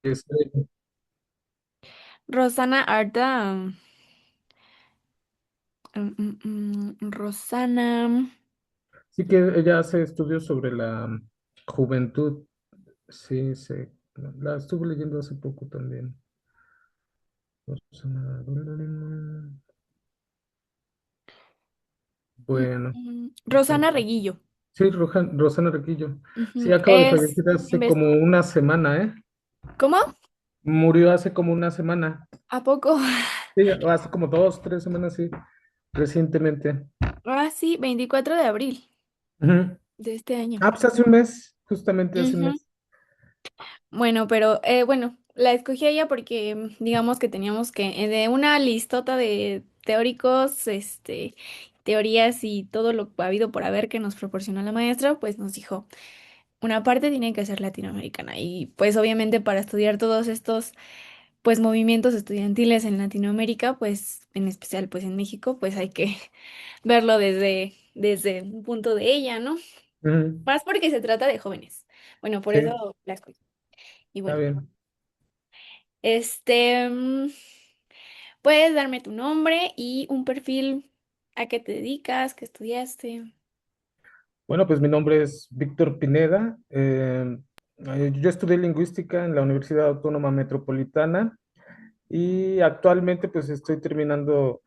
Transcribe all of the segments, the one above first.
Este, Rosana Arda. Rosana. Sí que ella hace estudios sobre la juventud. Sí, la estuve leyendo hace poco también. Bueno, Rosana Reguillo. sí, Rosana Requillo. Sí, Ujú. acaba de fallecer hace como una semana, ¿eh? ¿Cómo? Murió hace como una semana. ¿A poco? Sí, hace como 2, 3 semanas, sí, recientemente. Ah, sí, 24 de abril Ujú. de este año. Ah, pues hace un mes, justamente hace un Ujú. mes. Bueno, pero bueno, la escogí a ella porque digamos que teníamos que, de una listota de teóricos, teorías y todo lo habido por haber que nos proporcionó la maestra, pues nos dijo, una parte tiene que ser latinoamericana y pues obviamente para estudiar todos estos pues movimientos estudiantiles en Latinoamérica, pues en especial pues en México, pues hay que verlo desde un punto de ella, ¿no? Ujú. Más porque se trata de jóvenes. Bueno, por Sí, eso la escogí. Y está bueno, bien. este, mm, puedes darme tu nombre y un perfil, a qué te dedicas, qué estudiaste. Bueno, pues mi nombre es Víctor Pineda. Yo estudié lingüística en la Universidad Autónoma Metropolitana y actualmente pues estoy terminando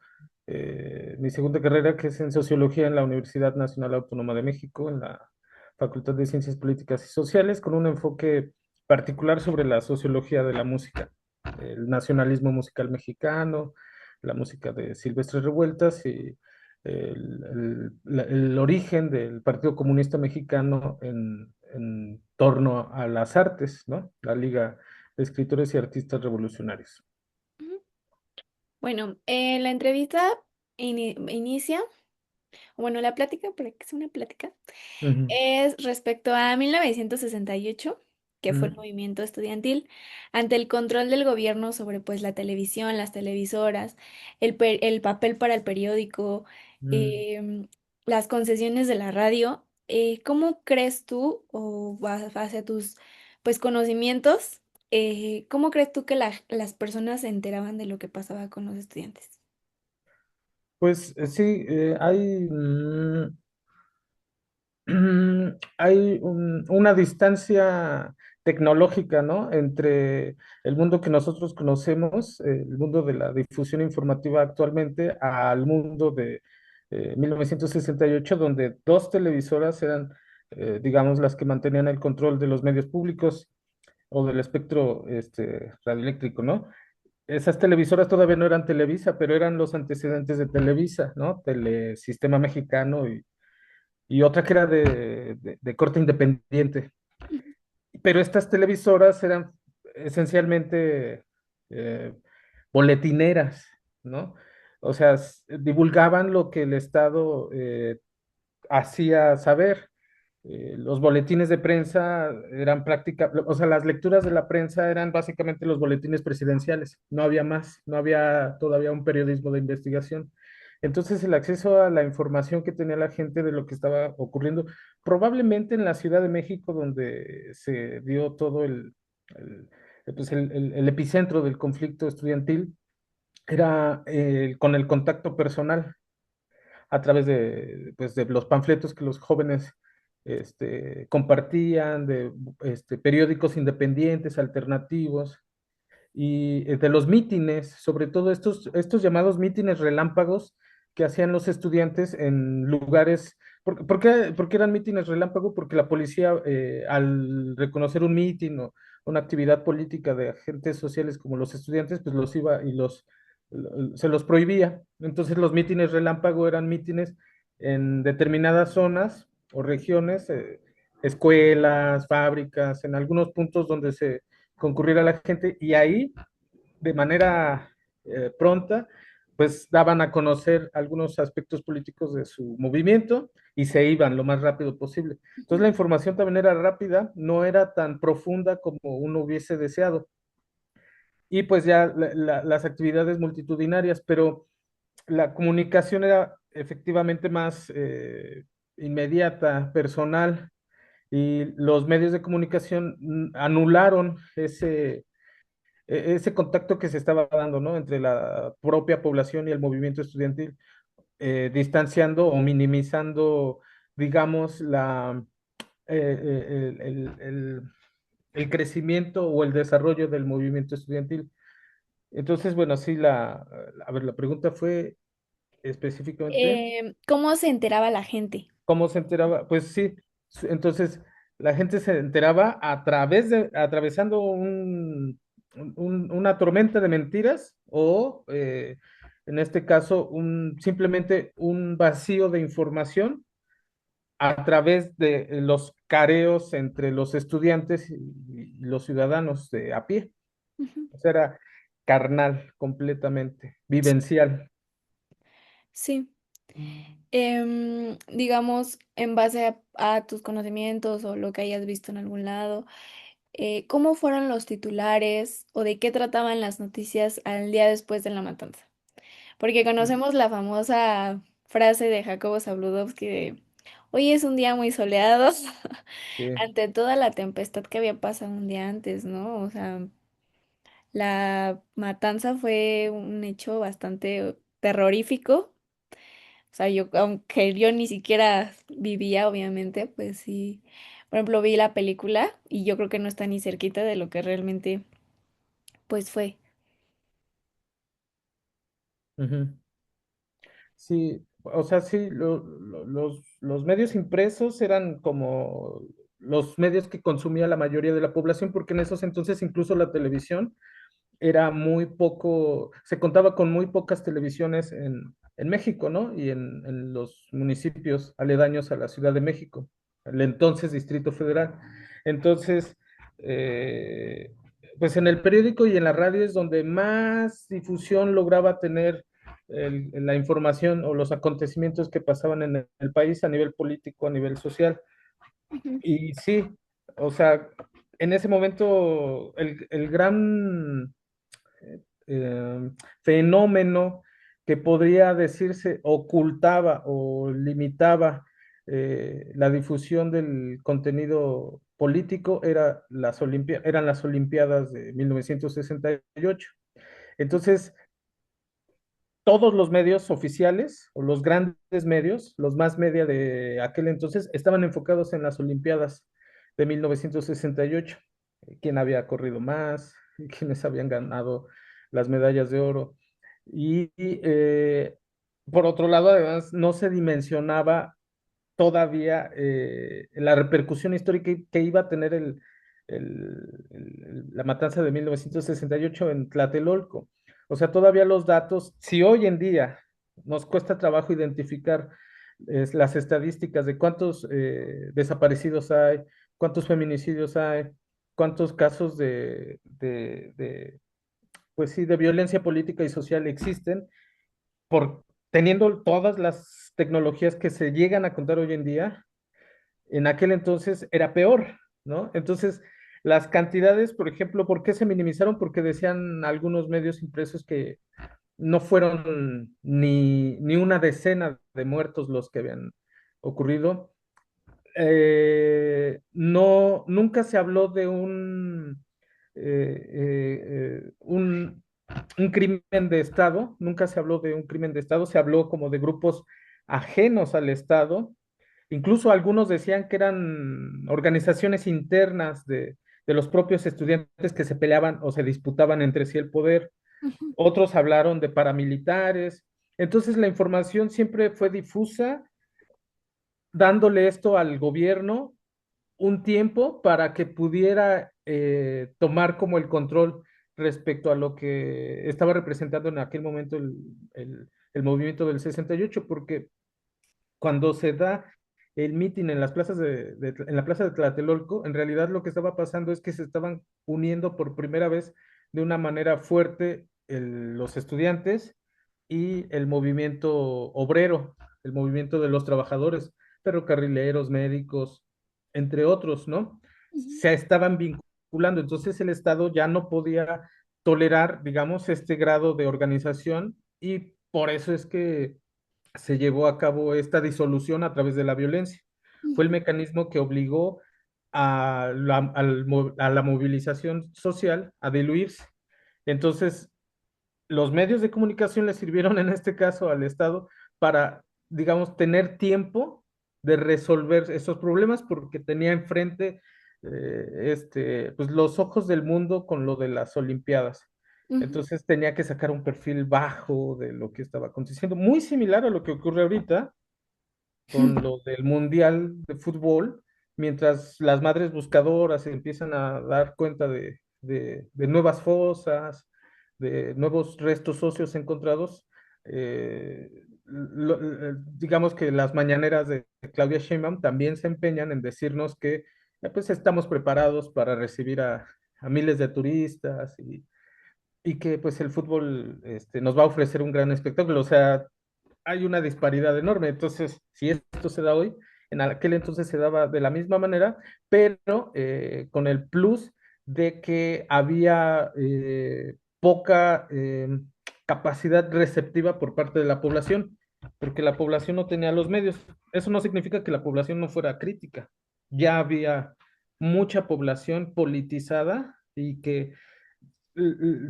mi segunda carrera, que es en sociología en la Universidad Nacional Autónoma de México, en la Facultad de Ciencias Políticas y Sociales, con un enfoque particular sobre la sociología de la música, el nacionalismo musical mexicano, la música de Silvestre Revueltas y el origen del Partido Comunista Mexicano en torno a las artes, ¿no? La Liga de Escritores y Artistas Revolucionarios. Ujú. Bueno, la entrevista inicia, bueno, la plática, porque es una plática. Ujú, Es respecto a 1968, que fue el ujú, movimiento estudiantil, ante el control del gobierno sobre pues la televisión, las televisoras, el papel para el periódico, ujú. em, las concesiones de la radio. ¿Cómo crees tú, o base a tus pues conocimientos, cómo crees tú que las personas se enteraban de lo que pasaba con los estudiantes? Pues sí, hay una distancia tecnológica, ¿no? Entre el mundo que nosotros conocemos, el mundo de la difusión informativa actualmente, al mundo de 1968, donde dos televisoras eran, digamos, las que mantenían el control de los medios públicos o del espectro radioeléctrico, ¿no? Esas televisoras todavía no eran Televisa, pero eran los antecedentes de Televisa, ¿no? Telesistema Mexicano y otra que era de corte independiente. Pero estas televisoras eran esencialmente eh, boletineras, ¿no? O sea, divulgaban lo que el Estado hacía saber. Los boletines de prensa eran o sea, las lecturas de la prensa eran básicamente los boletines presidenciales, no había más, no había todavía un periodismo de investigación. Entonces, el acceso a la información que tenía la gente de lo que estaba ocurriendo, probablemente en la Ciudad de México, donde se dio todo el, pues el epicentro del conflicto estudiantil, era con el contacto personal a través pues, de los panfletos que los jóvenes compartían, de periódicos independientes, alternativos, y de los mítines, sobre todo estos llamados mítines relámpagos que hacían los estudiantes en lugares. ¿Por qué eran mítines relámpago? Porque la policía, al reconocer un mítin o una actividad política de agentes sociales como los estudiantes, pues los iba y se los prohibía. Entonces los mítines relámpago eran mítines en determinadas zonas o regiones, escuelas, fábricas, en algunos puntos donde se concurriera la gente y ahí, de manera pronta, pues daban a conocer algunos aspectos políticos de su movimiento y se iban lo más rápido posible. Entonces la información también era rápida, no era tan profunda como uno hubiese deseado. Y pues ya las actividades multitudinarias, pero la comunicación era efectivamente más inmediata, personal, y los medios de comunicación anularon ese contacto que se estaba dando, ¿no? Entre la propia población y el movimiento estudiantil, distanciando o minimizando, digamos, el crecimiento o el desarrollo del movimiento estudiantil. Entonces, bueno, sí, a ver, la pregunta fue específicamente, ¿Cómo se enteraba la gente? ¿cómo se enteraba? Pues sí, entonces la gente se enteraba atravesando una tormenta de mentiras o, en este caso, simplemente un vacío de información a través de los careos entre los estudiantes y los ciudadanos de a pie. Ujú. O sea, era carnal completamente, vivencial. Sí. Digamos, en base a tus conocimientos o lo que hayas visto en algún lado, ¿cómo fueron los titulares o de qué trataban las noticias al día después de la matanza? Porque conocemos la famosa frase de Jacobo Zabludovsky de hoy es un día muy soleado Sí. ante toda la tempestad que había pasado un día antes, ¿no? O sea, la matanza fue un hecho bastante terrorífico. O sea, yo, aunque yo ni siquiera vivía, obviamente, pues sí. Por ejemplo, vi la película y yo creo que no está ni cerquita de lo que realmente, pues fue. Ujú. Sí, o sea, sí, los medios impresos eran como los medios que consumía la mayoría de la población, porque en esos entonces incluso la televisión era muy poco, se contaba con muy pocas televisiones en México, ¿no? Y en los municipios aledaños a la Ciudad de México, el entonces Distrito Federal. Entonces, eh, pues en el periódico y en la radio es donde más difusión lograba tener la información o los acontecimientos que pasaban en el país a nivel político, a nivel social. Ujú, Y sí, o sea, en ese momento el gran eh, fenómeno que podría decirse ocultaba o limitaba la difusión del contenido político eran las Olimpiadas de 1968. Entonces, todos los medios oficiales o los grandes medios, los más media de aquel entonces, estaban enfocados en las Olimpiadas de 1968. Quién había corrido más, quiénes habían ganado las medallas de oro. Y por otro lado, además, no se dimensionaba todavía la repercusión histórica que iba a tener la matanza de 1968 en Tlatelolco. O sea, todavía los datos, si hoy en día nos cuesta trabajo identificar las estadísticas de cuántos desaparecidos hay, cuántos feminicidios hay, cuántos casos pues sí, de violencia política y social existen, teniendo todas las tecnologías que se llegan a contar hoy en día, en aquel entonces era peor, ¿no? Entonces, las cantidades, por ejemplo, ¿por qué se minimizaron? Porque decían algunos medios impresos que no fueron ni una decena de muertos los que habían ocurrido. No, nunca se habló de un crimen de Estado, nunca se habló de un crimen de Estado, se habló como de grupos ajenos al Estado. Incluso algunos decían que eran organizaciones internas de los propios estudiantes que se peleaban o se disputaban entre sí el poder. ujú, Otros hablaron de paramilitares. Entonces la información siempre fue difusa, dándole esto al gobierno un tiempo para que pudiera tomar como el control respecto a lo que estaba representando en aquel momento el movimiento del 68, porque cuando se da el mitin en las plazas en la plaza de Tlatelolco, en realidad lo que estaba pasando es que se estaban uniendo por primera vez de una manera fuerte los estudiantes y el movimiento obrero, el movimiento de los trabajadores, ferrocarrileros, médicos, entre otros, ¿no? ujú, Se estaban vinculando, entonces el Estado ya no podía tolerar, digamos, este grado de organización y por eso es que se llevó a cabo esta disolución a través de la violencia. Fue el ujú. mecanismo que obligó a la movilización social, a diluirse. Entonces, los medios de comunicación le sirvieron en este caso al Estado para, digamos, tener tiempo de resolver esos problemas porque tenía enfrente pues los ojos del mundo con lo de las Olimpiadas. Ujú, Entonces tenía que sacar un perfil bajo de lo que estaba aconteciendo, muy similar a lo que ocurre ahorita con lo del Mundial de Fútbol, mientras las madres buscadoras empiezan a dar cuenta de nuevas fosas, de nuevos restos óseos encontrados. Digamos que las mañaneras de Claudia Sheinbaum también se empeñan en decirnos que pues estamos preparados para recibir a miles de turistas y que pues el fútbol nos va a ofrecer un gran espectáculo. O sea, hay una disparidad enorme. Entonces, si esto se da hoy, en aquel entonces se daba de la misma manera, pero con el plus de que había poca capacidad receptiva por parte de la población, porque la población no tenía los medios. Eso no significa que la población no fuera crítica. Ya había mucha población politizada y que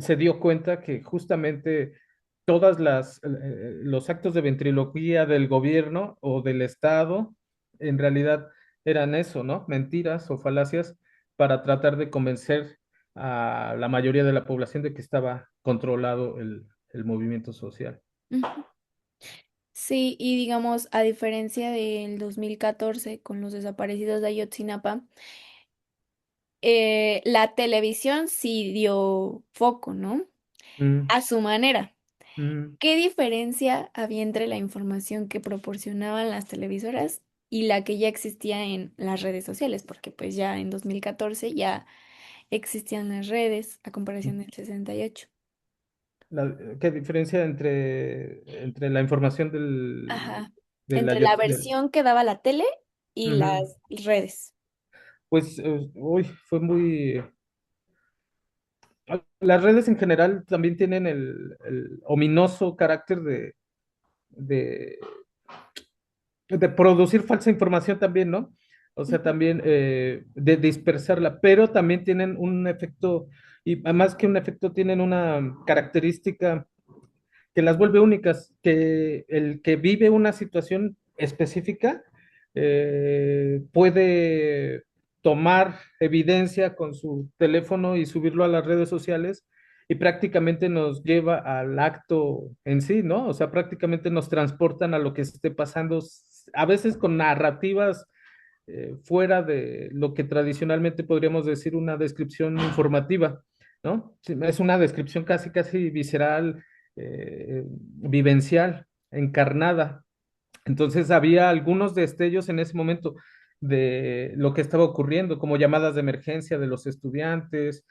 se dio cuenta que justamente todas los actos de ventriloquía del gobierno o del Estado en realidad eran eso, ¿no? Mentiras o falacias para tratar de convencer a la mayoría de la población de que estaba controlado el movimiento social. ujú. Sí, y digamos, a diferencia del 2014 con los desaparecidos de Ayotzinapa, la televisión sí dio foco, ¿no? Mm, A su manera. mm. ¿Qué diferencia había entre la información que proporcionaban las televisoras y la que ya existía en las redes sociales? Porque pues ya en 2014 ya existían las redes a comparación del 68. ¿Qué diferencia entre la información Ajá. de la Entre la versión que daba la tele y Ujú. las redes. Pues, uy, fue muy... Las redes en general también tienen el ominoso carácter de, de producir falsa información también, ¿no? O sea, Ujú, también de dispersarla, pero también tienen un efecto, y más que un efecto, tienen una característica que las vuelve únicas, que el que vive una situación específica puede tomar evidencia con su teléfono y subirlo a las redes sociales y prácticamente nos lleva al acto en sí, ¿no? O sea, prácticamente nos transportan a lo que esté pasando, a veces con narrativas fuera de lo que tradicionalmente podríamos decir una descripción informativa, ¿no? Sí, es una descripción casi, casi visceral, vivencial, encarnada. Entonces había algunos destellos en ese momento de lo que estaba ocurriendo, como llamadas de emergencia de los estudiantes,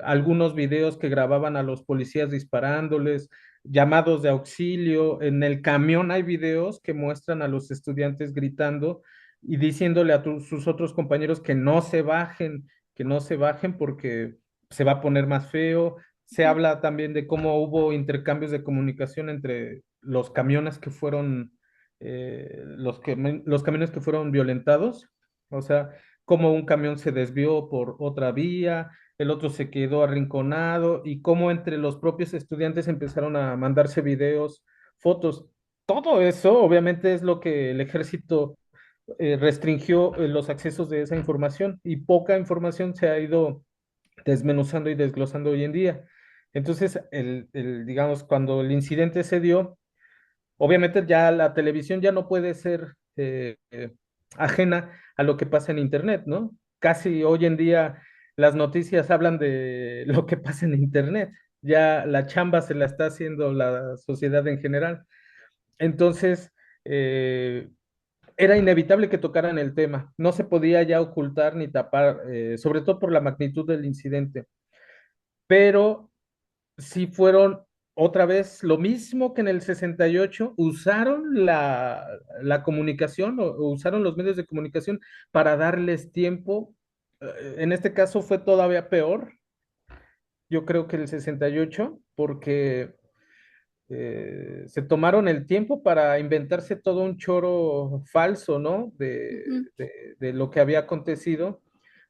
algunos videos que grababan a los policías disparándoles, llamados de auxilio. En el camión hay videos que muestran a los estudiantes gritando y diciéndole a sus otros compañeros que no se bajen porque se va a poner más feo. Se ujú, habla también de cómo hubo intercambios de comunicación entre los camiones que fueron, los camiones que fueron violentados, o sea, cómo un camión se desvió por otra vía, el otro se quedó arrinconado y cómo entre los propios estudiantes empezaron a mandarse videos, fotos. Todo eso obviamente es lo que el ejército restringió los accesos de esa información y poca información se ha ido desmenuzando y desglosando hoy en día. Entonces, digamos, cuando el incidente se dio, obviamente ya la televisión ya no puede ser ajena a lo que pasa en Internet, ¿no? Casi hoy en día las noticias hablan de lo que pasa en Internet. Ya la chamba se la está haciendo la sociedad en general. Entonces, eh, era inevitable que tocaran el tema. No se podía ya ocultar ni tapar, sobre todo por la magnitud del incidente. Pero sí fueron otra vez lo mismo que en el 68, usaron la comunicación o usaron los medios de comunicación para darles tiempo. En este caso fue todavía peor, yo creo que el 68, porque se tomaron el tiempo para inventarse todo un choro falso, ¿no? Ujú. De lo que había acontecido,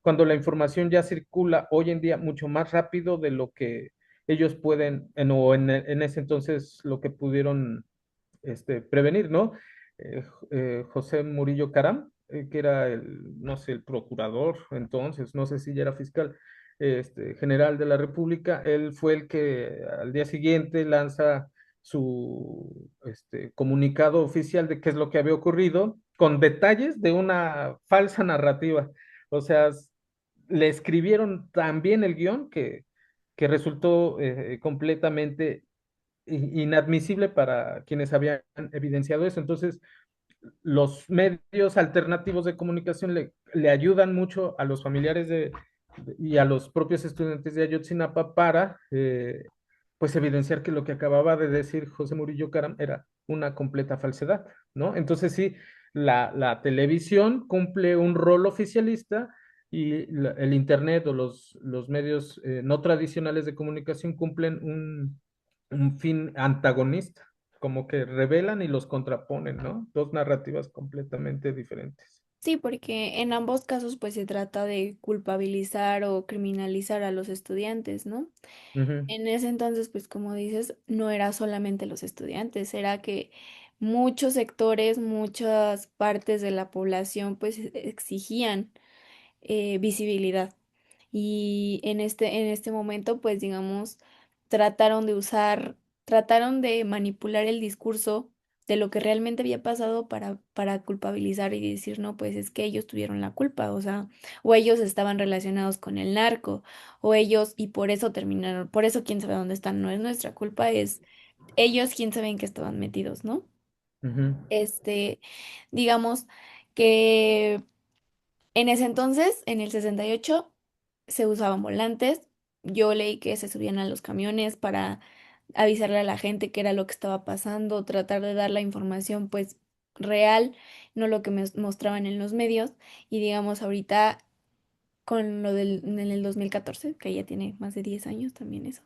cuando la información ya circula hoy en día mucho más rápido de lo que ellos pueden, en ese entonces, lo que pudieron prevenir, ¿no? José Murillo Caram, que era no sé, el procurador entonces, no sé si ya era fiscal general de la República, él fue el que al día siguiente lanza su comunicado oficial de qué es lo que había ocurrido, con detalles de una falsa narrativa. O sea, le escribieron tan bien el guión que resultó completamente inadmisible para quienes habían evidenciado eso. Entonces, los medios alternativos de comunicación le ayudan mucho a los familiares y a los propios estudiantes de Ayotzinapa para pues evidenciar que lo que acababa de decir José Murillo Caram era una completa falsedad, ¿no? Entonces sí, la televisión cumple un rol oficialista y el Internet o los medios no tradicionales de comunicación cumplen un fin antagonista, como que revelan y los contraponen, ¿no? Dos narrativas completamente diferentes. Sí, porque en ambos casos pues se trata de culpabilizar o criminalizar a los estudiantes, ¿no? Ujú, En ese entonces, pues como dices, no era solamente los estudiantes, era que muchos sectores, muchas partes de la población pues exigían visibilidad. Y en este momento, pues digamos, trataron de usar, trataron de manipular el discurso de lo que realmente había pasado para culpabilizar y decir, no, pues es que ellos tuvieron la culpa, o sea, o ellos estaban relacionados con el narco, o ellos, y por eso terminaron, por eso quién sabe dónde están, no es nuestra culpa, es ellos quién sabe en qué estaban metidos, ¿no? ujú, Este, digamos que en ese entonces, en el 68 se usaban volantes. Yo leí que se subían a los camiones para avisarle a la gente qué era lo que estaba pasando, tratar de dar la información pues real, no lo que me mostraban en los medios. Y digamos ahorita con lo del en el 2014 que ya tiene más de 10 años también eso,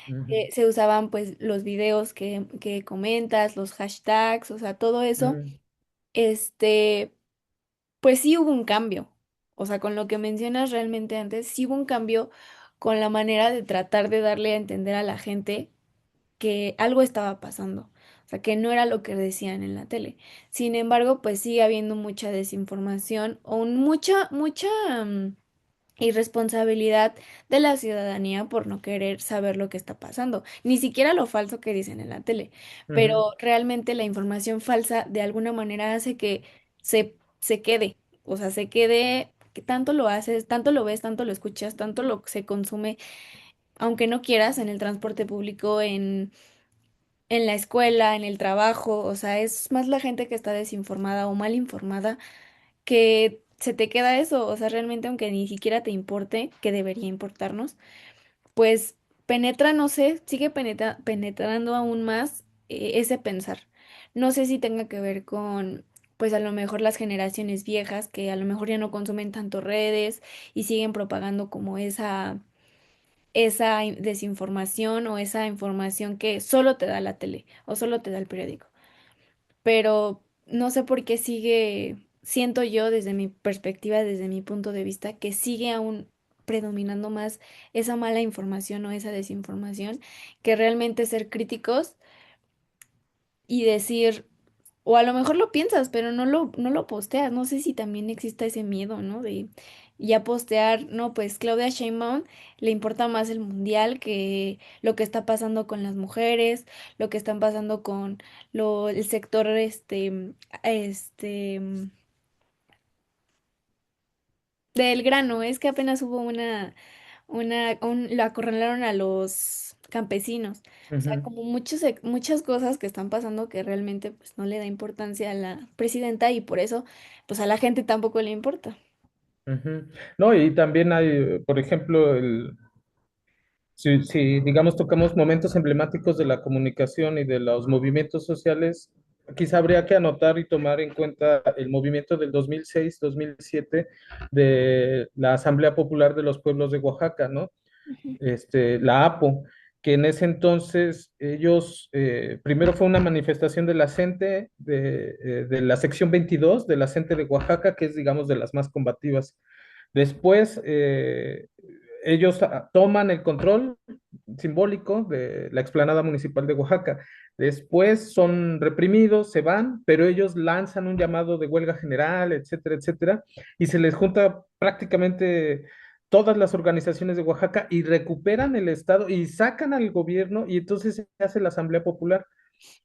ujú, se usaban pues los videos que comentas, los hashtags, o sea, todo eso. ujú, Este, pues sí hubo un cambio. O sea, con lo que mencionas realmente antes, sí hubo un cambio con la manera de tratar de darle a entender a la gente que algo estaba pasando. O sea, que no era lo que decían en la tele. Sin embargo, pues sigue habiendo mucha desinformación o mucha irresponsabilidad de la ciudadanía por no querer saber lo que está pasando. Ni siquiera lo falso que dicen en la tele. ujú, Pero realmente la información falsa de alguna manera hace que se quede. O sea, se quede, que tanto lo haces, tanto lo ves, tanto lo escuchas, tanto lo se consume, aunque no quieras, en el transporte público, en la escuela, en el trabajo. O sea, es más la gente que está desinformada o mal informada que se te queda eso. O sea, realmente aunque ni siquiera te importe, que debería importarnos, pues penetra, no sé, sigue penetrando aún más ese pensar. No sé si tenga que ver con, pues a lo mejor las generaciones viejas que a lo mejor ya no consumen tanto redes y siguen propagando como esa desinformación o esa información que solo te da la tele o solo te da el periódico. Pero no sé por qué sigue, siento yo desde mi perspectiva, desde mi punto de vista, que sigue aún predominando más esa mala información o esa desinformación que realmente ser críticos y decir, o a lo mejor lo piensas, pero no lo posteas. No sé si también exista ese miedo, ¿no? De ya postear, no, pues Claudia Sheinbaum le importa más el mundial que lo que está pasando con las mujeres, lo que están pasando con el sector, este, del grano. Es que apenas hubo lo acorralaron a los campesinos. O sea, ujú, como muchas cosas que están pasando que realmente pues no le da importancia a la presidenta y por eso pues a la gente tampoco le importa. ujú. No, y también hay, por ejemplo, si, digamos, tocamos momentos emblemáticos de la comunicación y de los movimientos sociales, quizá habría que anotar y tomar en cuenta el movimiento del 2006-2007 de la Asamblea Popular de los Pueblos de Oaxaca, ¿no? Ujú, La APO, que en ese entonces ellos, primero fue una manifestación de la CENTE, de la sección 22 de la CENTE de Oaxaca, que es, digamos, de las más combativas. Después, ellos toman el control simbólico de la explanada municipal de Oaxaca. Después son reprimidos, se van, pero ellos lanzan un llamado de huelga general, etcétera, etcétera, y se les junta prácticamente todas las organizaciones de Oaxaca y recuperan el Estado y sacan al gobierno y entonces se hace la Asamblea Popular.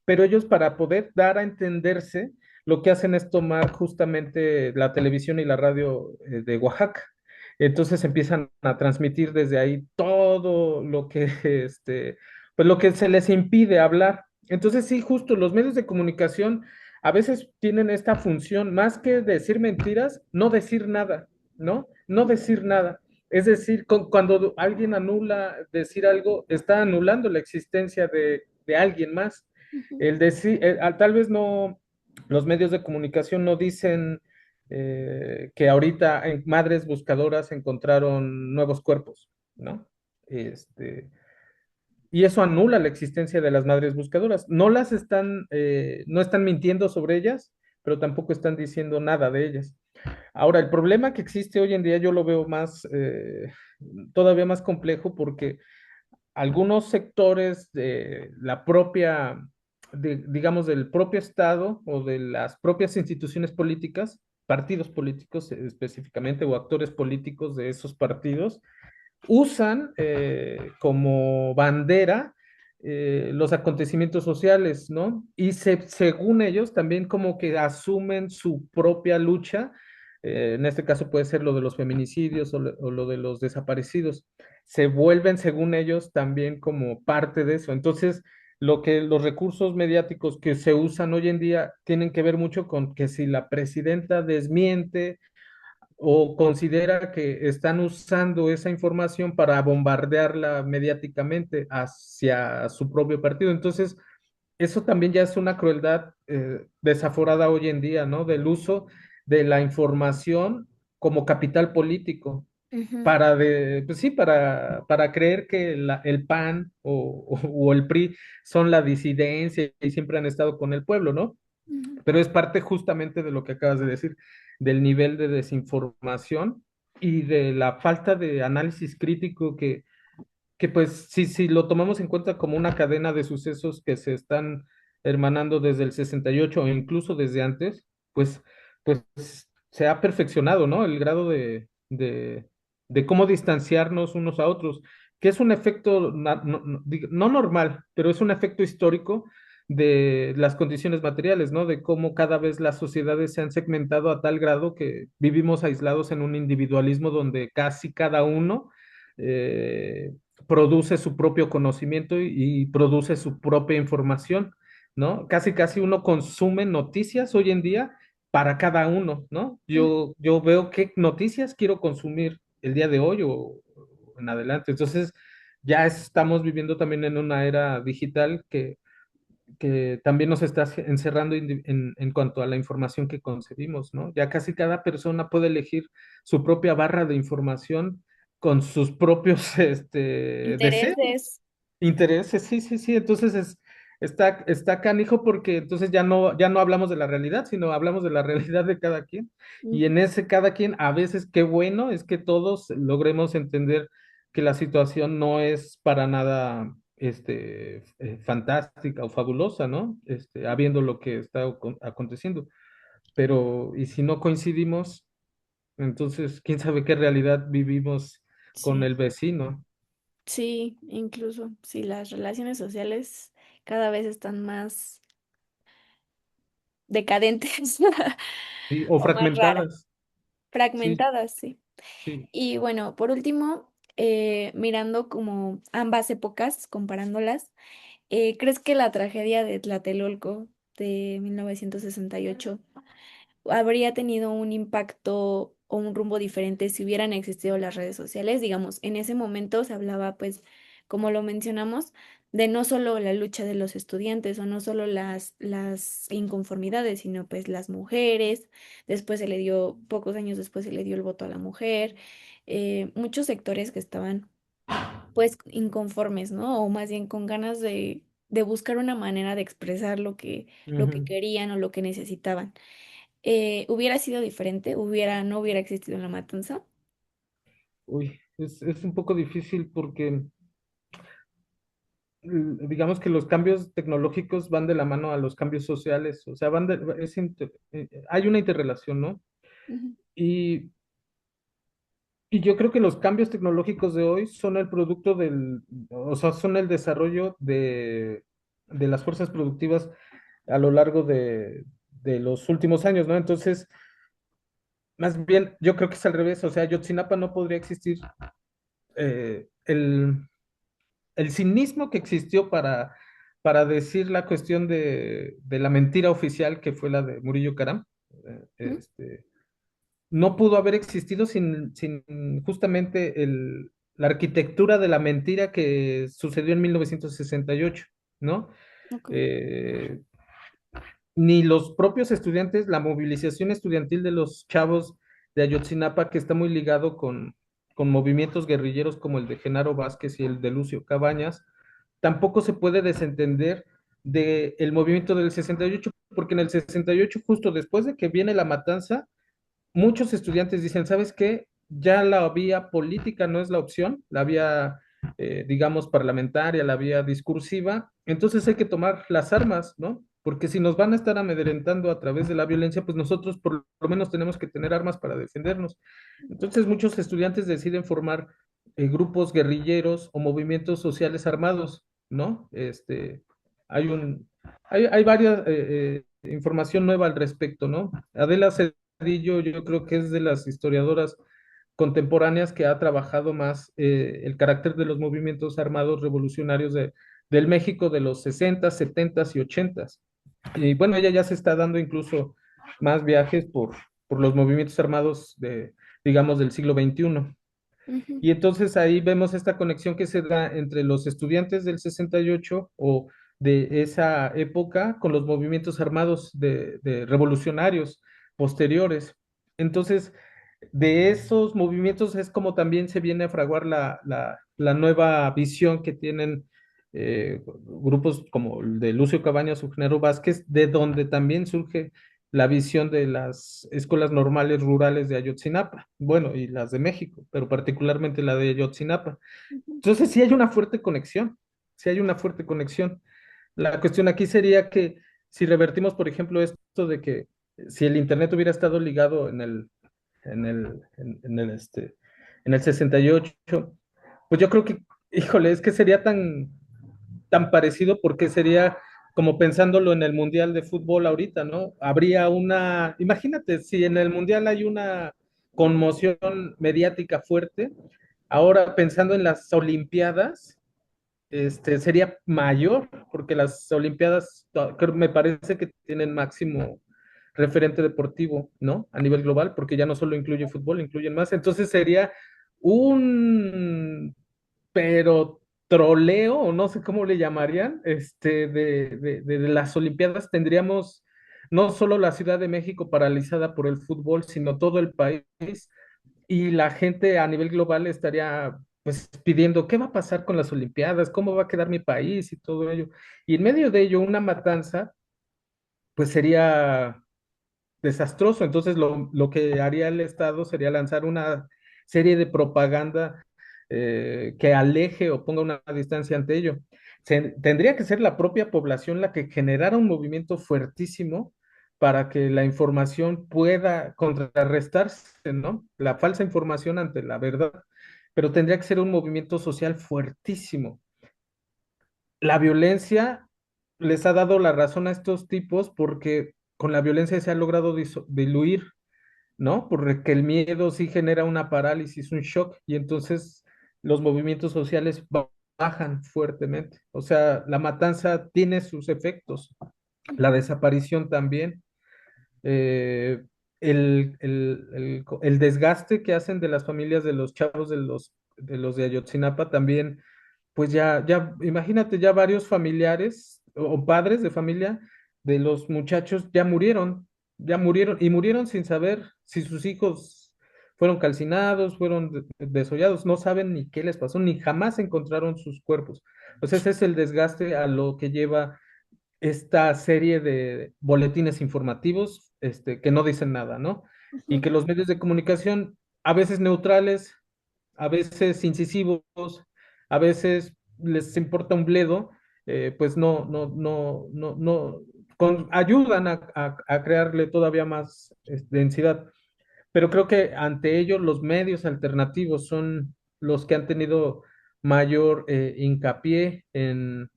Pero ellos para poder dar a entenderse, lo que hacen es tomar justamente la televisión y la radio de Oaxaca. Entonces empiezan a transmitir desde ahí todo lo que, pues lo que se les impide hablar. Entonces sí, justo los medios de comunicación a veces tienen esta función, más que decir mentiras, no decir nada, ¿no? No decir nada. Es decir, cuando alguien anula decir algo, está anulando la existencia de alguien más. Ujú, El decir, tal vez no, los medios de comunicación no dicen que ahorita en Madres Buscadoras encontraron nuevos cuerpos, ¿no? Este, y eso anula la existencia de las Madres Buscadoras. No están mintiendo sobre ellas, pero tampoco están diciendo nada de ellas. Ahora, el problema que existe hoy en día yo lo veo más, todavía más complejo porque algunos sectores de la propia, digamos, del propio Estado o de las propias instituciones políticas, partidos políticos específicamente o actores políticos de esos partidos, usan como bandera los acontecimientos sociales, ¿no? Y según ellos también como que asumen su propia lucha, en este caso puede ser lo de los feminicidios o lo de los desaparecidos, se vuelven según ellos también como parte de eso. Entonces, lo que los recursos mediáticos que se usan hoy en día tienen que ver mucho con que si la presidenta desmiente o considera que están usando esa información para bombardearla mediáticamente hacia su propio partido. Entonces, eso también ya es una crueldad desaforada hoy en día, ¿no? Del uso de la información como capital político ujú, pues sí, para creer que el PAN o el PRI son la disidencia y siempre han estado con el pueblo, ¿no? ujú. Pero es parte justamente de lo que acabas de decir, del nivel de desinformación y de la falta de análisis crítico que pues si lo tomamos en cuenta como una cadena de sucesos que se están hermanando desde el 68 o incluso desde antes, pues, pues se ha perfeccionado, ¿no? El grado de cómo distanciarnos unos a otros, que es un efecto no normal, pero es un efecto histórico de las condiciones materiales, ¿no? De cómo cada vez las sociedades se han segmentado a tal grado que vivimos aislados en un individualismo donde casi cada uno eh, produce su propio conocimiento y produce su propia información, ¿no? Casi, casi uno consume noticias hoy en día para cada uno, ¿no? Yo veo qué noticias quiero consumir el día de hoy o en adelante. Entonces, ya estamos viviendo también en una era digital que también nos está encerrando en cuanto a la información que concebimos, ¿no? Ya casi cada persona puede elegir su propia barra de información con sus propios deseos, Intereses. intereses, sí, sí, sí. Entonces está canijo porque entonces ya no hablamos de la realidad, sino hablamos de la realidad de cada quien. Y en Ujú, ese cada quien, a veces qué bueno es que todos logremos entender que la situación no es para nada fantástica o fabulosa, ¿no? Habiendo lo que está aconteciendo. Pero, y si no coincidimos, entonces, quién sabe qué realidad vivimos con sí, el vecino. sí, incluso, sí, las relaciones sociales cada vez están más decadentes Sí, o o más raras, fragmentadas. Sí, fragmentadas, sí. sí. Y bueno, por último, mirando como ambas épocas, comparándolas, ¿crees que la tragedia de Tlatelolco de 1968 habría tenido un impacto o un rumbo diferente si hubieran existido las redes sociales? Digamos, en ese momento se hablaba, pues, como lo mencionamos, de no solo la lucha de los estudiantes o no solo las inconformidades, sino pues las mujeres, después se le dio, pocos años después se le dio el voto a la mujer, muchos sectores que estaban pues inconformes, ¿no? O más bien con ganas de buscar una manera de expresar lo que Ujú. querían o lo que necesitaban. ¿Hubiera sido diferente? No hubiera existido la matanza? Uy, es un poco difícil porque digamos que los cambios tecnológicos van de la mano a los cambios sociales, o sea, hay una interrelación, ¿no? Ujú, Y, y yo creo que los cambios tecnológicos de hoy son el producto o sea, son el desarrollo de las fuerzas productivas a lo largo de los últimos años, ¿no? Entonces, más bien, yo creo que es al revés, o sea, Yotzinapa no podría existir eh, el, el cinismo que existió para decir la cuestión de la mentira oficial que fue la de Murillo Karam. ujú. No pudo haber existido sin justamente la arquitectura de la mentira que sucedió en 1968, ¿no? Ok. Eh, Ni los propios estudiantes, la movilización estudiantil de los chavos de Ayotzinapa, que está muy ligado con movimientos guerrilleros como el de Genaro Vázquez y el de Lucio Cabañas, tampoco se puede desentender del movimiento del 68, porque en el 68, justo después de que viene la matanza, muchos estudiantes dicen, ¿sabes qué? Ya la vía política no es la opción, la vía, digamos, parlamentaria, la vía discursiva, entonces hay que tomar las armas, ¿no? Porque si nos van a estar amedrentando a través de la violencia, pues nosotros por lo menos tenemos que tener armas para defendernos. Entonces muchos estudiantes deciden formar grupos guerrilleros o movimientos sociales armados, ¿no? Hay un, hay varias información nueva al respecto, ¿no? Adela Cedillo, yo creo que es de las historiadoras contemporáneas que ha trabajado más el carácter de los movimientos armados revolucionarios del México de los 60, 70 y 80. Y bueno, ella ya se está dando incluso más viajes por los movimientos armados digamos, del siglo XXI. Ujú, Y entonces ahí vemos esta conexión que se da entre los estudiantes del 68 o de esa época con los movimientos armados de revolucionarios posteriores. Entonces, de esos movimientos es como también se viene a fraguar la nueva visión que tienen grupos como el de Lucio Cabañas o Genaro Vázquez, de donde también surge la visión de las escuelas normales rurales de Ayotzinapa, bueno, y las de México, pero particularmente la de Ayotzinapa. ujú. Entonces sí hay una fuerte conexión, sí hay una fuerte conexión. La cuestión aquí sería que si revertimos, por ejemplo, esto de que si el Internet hubiera estado ligado en el 68, pues yo creo que, híjole, es que sería tan parecido porque sería como pensándolo en el Mundial de Fútbol ahorita, ¿no? Imagínate, si en el Mundial hay una conmoción mediática fuerte, ahora pensando en las Olimpiadas, sería mayor, porque las Olimpiadas me parece que tienen máximo referente deportivo, ¿no? A nivel global, porque ya no solo incluye fútbol, incluyen más. Entonces sería un, pero troleo, o no sé cómo le llamarían, de las Olimpiadas tendríamos no solo la Ciudad de México paralizada por el fútbol, sino todo el país y la gente a nivel global estaría pues pidiendo qué va a pasar con las Olimpiadas, cómo va a quedar mi país y todo ello. Y en medio de ello, una matanza, pues sería desastroso. Entonces, lo que haría el Estado sería lanzar una serie de propaganda que aleje o ponga una distancia ante ello. Tendría que ser la propia población la que generara un movimiento fuertísimo para que la información pueda contrarrestarse, ¿no? La falsa información ante la verdad, pero tendría que ser un movimiento social fuertísimo. La violencia les ha dado la razón a estos tipos porque con la violencia se ha logrado diluir, ¿no? Porque el miedo sí genera una parálisis, un shock, y entonces los movimientos sociales bajan fuertemente. O sea, la matanza tiene sus efectos, la desaparición también, eh, el desgaste que hacen de las familias de los chavos de los de Ayotzinapa también, pues imagínate, ya varios familiares o padres de familia de los muchachos ya murieron y murieron sin saber si sus hijos fueron calcinados, fueron desollados, no saben ni qué les pasó, ni jamás encontraron sus cuerpos. O sea, ese es el desgaste a lo que lleva esta serie de boletines informativos, que no dicen nada, ¿no? Y Ujú, que los medios de comunicación, a veces neutrales, a veces incisivos, a veces les importa un bledo, pues ayudan a crearle todavía más densidad. Pero creo que ante ello los medios alternativos son los que han tenido mayor hincapié en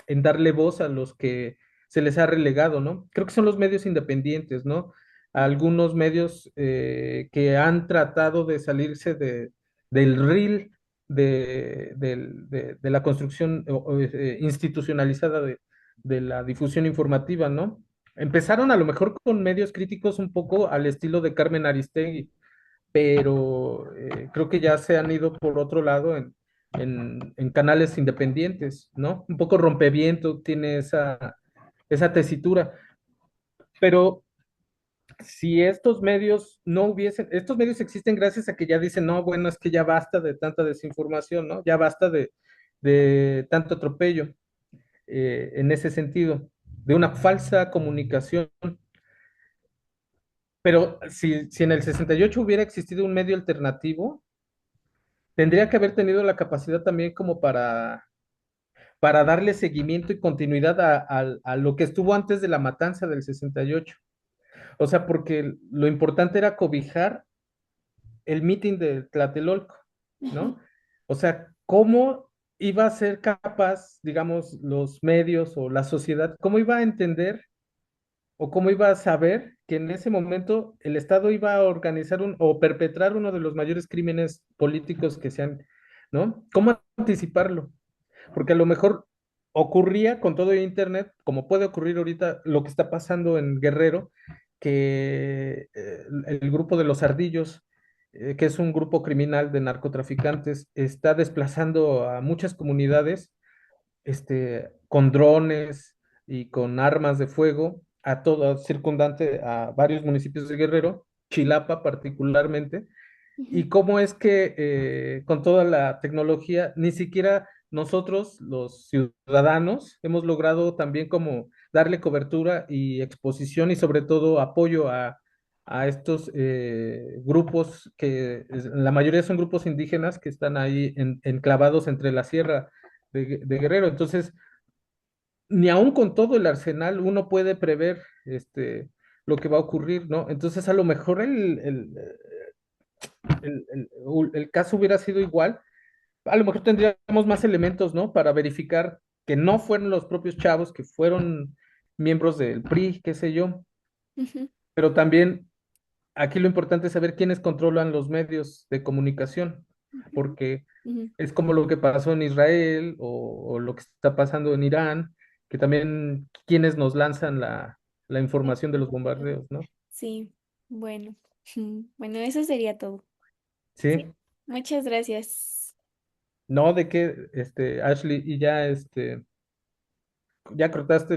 darle voz a los que se les ha relegado, ¿no? Creo que son los medios independientes, ¿no? Algunos medios que han tratado de salirse del reel de la construcción institucionalizada de la difusión informativa, ¿no? Empezaron a lo mejor con medios críticos un poco al estilo de Carmen Aristegui, pero creo que ya se han ido por otro lado en canales independientes, ¿no? Un poco Rompeviento tiene esa tesitura, pero si estos medios no hubiesen, estos medios existen gracias a que ya dicen, no, bueno, es que ya basta de tanta desinformación, ¿no? Ya basta de tanto atropello en ese sentido, de una falsa comunicación. Pero si en el 68 hubiera existido un medio alternativo, tendría que haber tenido la capacidad también como para darle seguimiento y continuidad a lo que estuvo antes de la matanza del 68. O sea, porque lo importante era cobijar el mitin de Tlatelolco, ujú, ¿no? O sea, ¿cómo iba a ser capaz, digamos, los medios o la sociedad, cómo iba a entender o cómo iba a saber que en ese momento el Estado iba a organizar o perpetrar uno de los mayores crímenes políticos que se han, ¿no? ¿Cómo anticiparlo? Porque a lo mejor ocurría con todo Internet, como puede ocurrir ahorita lo que está pasando en Guerrero, que el grupo de los Ardillos, que es un grupo criminal de narcotraficantes, está desplazando a muchas comunidades con drones y con armas de fuego a todo circundante a varios municipios de Guerrero, Chilapa particularmente, ujú, y cómo es que con toda la tecnología, ni siquiera nosotros, los ciudadanos, hemos logrado también como darle cobertura y exposición y sobre todo apoyo a estos grupos que la mayoría son grupos indígenas que están ahí enclavados entre la sierra de Guerrero. Entonces, ni aún con todo el arsenal uno puede prever lo que va a ocurrir, ¿no? Entonces, a lo mejor el caso hubiera sido igual, a lo mejor tendríamos más elementos, ¿no? Para verificar que no fueron los propios chavos, que fueron miembros del PRI, qué sé yo, ujú, pero también aquí lo importante es saber quiénes controlan los medios de comunicación, porque ujú, es como lo que pasó en Israel o lo que está pasando en Irán, que también quienes nos lanzan la ujú. información de los bombardeos, ¿no? Sí, bueno, bueno, eso sería todo. Sí, Sí, muchas gracias. no de que, Ashley, y ya cortaste